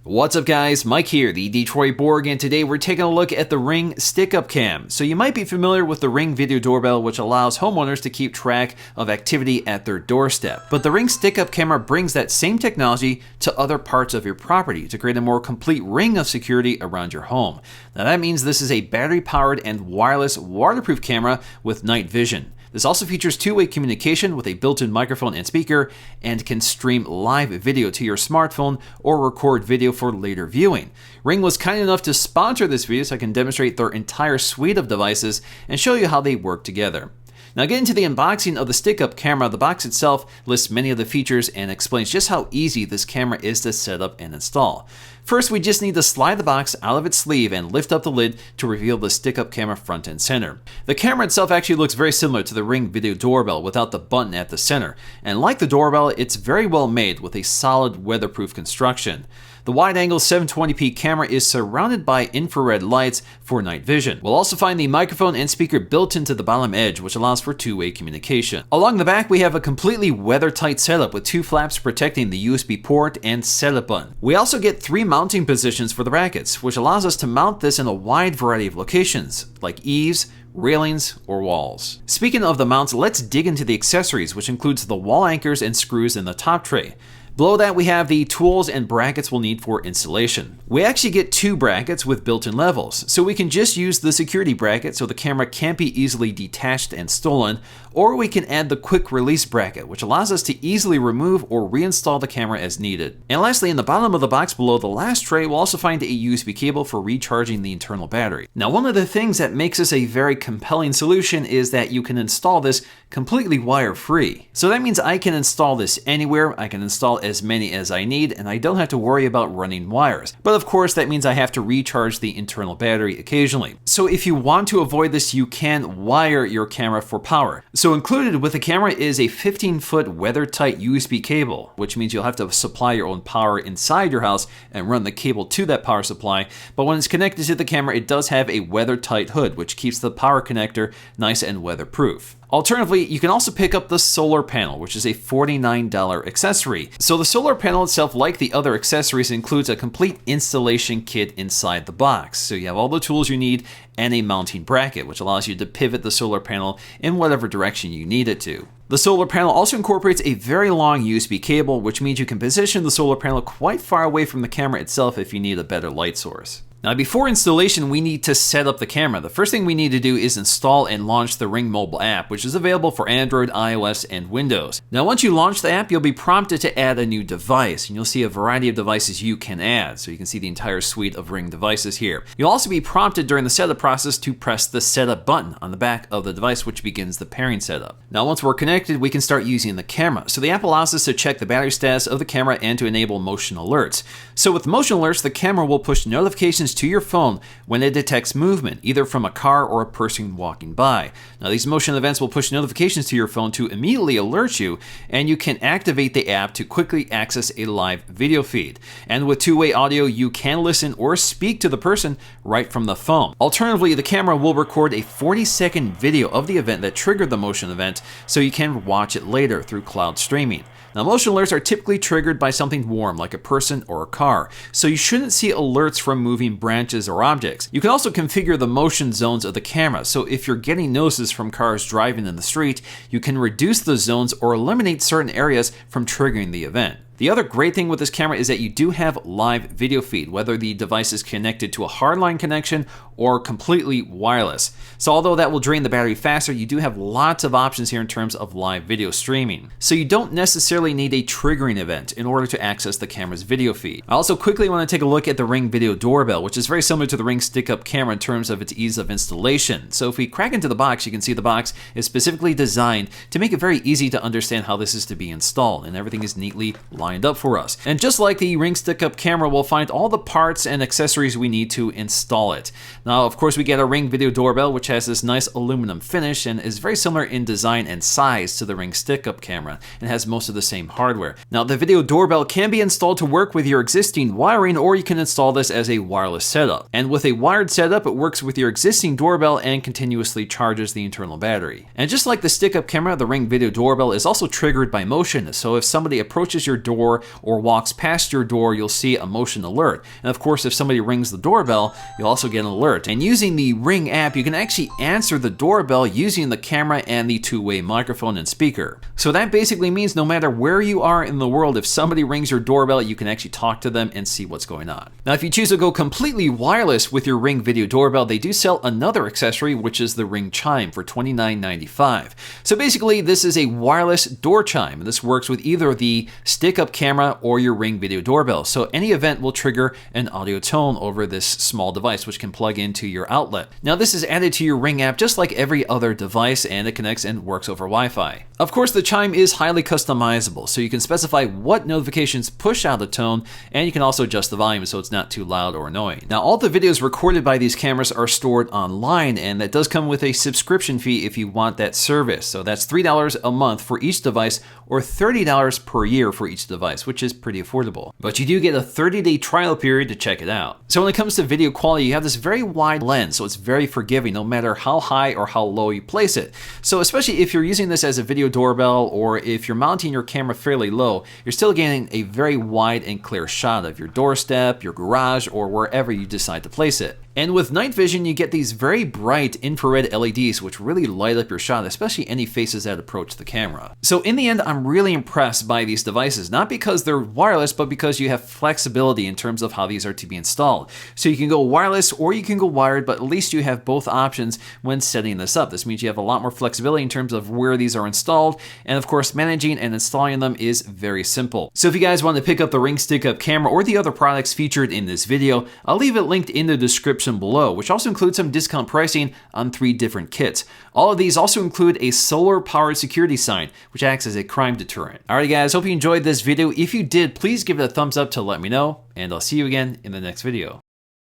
What's up guys, Mike here, the Detroit Borg, and today we're taking a look at the Ring Stick-Up Cam. So you might be familiar with the Ring Video Doorbell, which allows homeowners to keep track of activity at their doorstep. But the Ring Stick-Up Camera brings that same technology to other parts of your property to create a more complete ring of security around your home. Now that means this is a battery-powered and wireless waterproof camera with night vision. This also features two-way communication with a built-in microphone and speaker, and can stream live video to your smartphone or record video for later viewing. Ring was kind enough to sponsor this video so I can demonstrate their entire suite of devices and show you how they work together. Now getting to the unboxing of the stick-up camera, the box itself lists many of the features and explains just how easy this camera is to set up and install. First, we just need to slide the box out of its sleeve and lift up the lid to reveal the stick-up camera front and center. The camera itself actually looks very similar to the Ring Video Doorbell without the button at the center, and like the doorbell, it's very well made with a solid weatherproof construction. The wide-angle 720p camera is surrounded by infrared lights for night vision. We'll also find the microphone and speaker built into the bottom edge, which allows for two-way communication. Along the back, we have a completely weather-tight setup with two flaps protecting the USB port and setup button. We also get three mounting positions for the brackets, which allows us to mount this in a wide variety of locations, like eaves, railings, or walls. Speaking of the mounts, let's dig into the accessories, which includes the wall anchors and screws in the top tray. Below that, we have the tools and brackets we'll need for installation. We actually get two brackets with built-in levels, so we can just use the security bracket so the camera can't be easily detached and stolen, or we can add the quick release bracket, which allows us to easily remove or reinstall the camera as needed. And lastly, in the bottom of the box below the last tray, we'll also find a USB cable for recharging the internal battery. Now, one of the things that makes this a very compelling solution is that you can install this completely wire-free. So that means I can install this anywhere, I can install as many as I need, and I don't have to worry about running wires. But of course, that means I have to recharge the internal battery occasionally. So if you want to avoid this, you can wire your camera for power. So included with the camera is a 15-foot weather-tight USB cable, which means you'll have to supply your own power inside your house and run the cable to that power supply. But when it's connected to the camera, it does have a weather-tight hood, which keeps the power connector nice and weatherproof. Alternatively, you can also pick up the solar panel, which is a $49 accessory. So the solar panel itself, like the other accessories, includes a complete installation kit inside the box. So you have all the tools you need and a mounting bracket, which allows you to pivot the solar panel in whatever direction you need it to. The solar panel also incorporates a very long USB cable, which means you can position the solar panel quite far away from the camera itself if you need a better light source. Now, before installation, we need to set up the camera. The first thing we need to do is install and launch the Ring mobile app, which is available for Android, iOS, and Windows. Now, once you launch the app, you'll be prompted to add a new device, and you'll see a variety of devices you can add. So you can see the entire suite of Ring devices here. You'll also be prompted during the setup process to press the setup button on the back of the device, which begins the pairing setup. Now, once we're connected, we can start using the camera. So the app allows us to check the battery status of the camera and to enable motion alerts. So with motion alerts, the camera will push notifications to your phone when it detects movement, either from a car or a person walking by. Now, these motion events will push notifications to your phone to immediately alert you, and you can activate the app to quickly access a live video feed. And with two-way audio, you can listen or speak to the person right from the phone. Alternatively, the camera will record a 40-second video of the event that triggered the motion event, so you can watch it later through cloud streaming. Now, motion alerts are typically triggered by something warm, like a person or a car, so you shouldn't see alerts from moving branches or objects. You can also configure the motion zones of the camera, so if you're getting notices from cars driving in the street, you can reduce the zones or eliminate certain areas from triggering the event. The other great thing with this camera is that you do have live video feed, whether the device is connected to a hardline connection or completely wireless. So although that will drain the battery faster, you do have lots of options here in terms of live video streaming. So you don't necessarily need a triggering event in order to access the camera's video feed. I also quickly want to take a look at the Ring Video Doorbell, which is very similar to the Ring Stick-Up Camera in terms of its ease of installation. So if we crack into the box, you can see the box is specifically designed to make it very easy to understand how this is to be installed, and everything is neatly lined up for us. And just like the Ring Stick-Up Camera, we'll find all the parts and accessories we need to install it. Now, of course, we get a Ring Video Doorbell, which has this nice aluminum finish and is very similar in design and size to the Ring Stick-Up Camera and has most of the same hardware. Now, the Video Doorbell can be installed to work with your existing wiring, or you can install this as a wireless setup. And with a wired setup, it works with your existing doorbell and continuously charges the internal battery. And just like the Stick-Up Camera, the Ring Video Doorbell is also triggered by motion. So if somebody approaches your door door or walks past your door, you'll see a motion alert. And of course, if somebody rings the doorbell, you'll also get an alert. And using the Ring app, you can actually answer the doorbell using the camera and the two-way microphone and speaker. So that basically means no matter where you are in the world, if somebody rings your doorbell, you can actually talk to them and see what's going on. Now, if you choose to go completely wireless with your Ring video doorbell, they do sell another accessory, which is the Ring Chime for $29.95. So basically, this is a wireless door chime, and this works with either the stick-up camera or your Ring video doorbell. So any event will trigger an audio tone over this small device, which can plug into your outlet. Now, this is added to your Ring app just like every other device, and it connects and works over Wi-Fi. Of course, the chime is highly customizable, so you can specify what notifications push out the tone, and you can also adjust the volume so it's not too loud or annoying. Now, all the videos recorded by these cameras are stored online, and that does come with a subscription fee if you want that service. So that's $3 a month for each device or $30 per year for each device, which is pretty affordable. But you do get a 30-day trial period to check it out. So when it comes to video quality, you have this very wide lens, so it's very forgiving no matter how high or how low you place it. So especially if you're using this as a video doorbell or if you're mounting your camera fairly low, you're still getting a very wide and clear shot of your doorstep, your garage, or wherever you decide to place it. And with night vision, you get these very bright infrared LEDs which really light up your shot, especially any faces that approach the camera. So in the end, I'm really impressed by these devices, not because they're wireless, but because you have flexibility in terms of how these are to be installed. So you can go wireless or you can go wired, but at least you have both options when setting this up. This means you have a lot more flexibility in terms of where these are installed, and of course, managing and installing them is very simple. So if you guys want to pick up the Ring stick-up camera or the other products featured in this video, I'll leave it linked in the description below, which also includes some discount pricing on 3 different kits. All of these also include a solar-powered security sign, which acts as a crime deterrent. Alright guys, hope you enjoyed this video. If you did, please give it a thumbs up to let me know, and I'll see you again in the next video.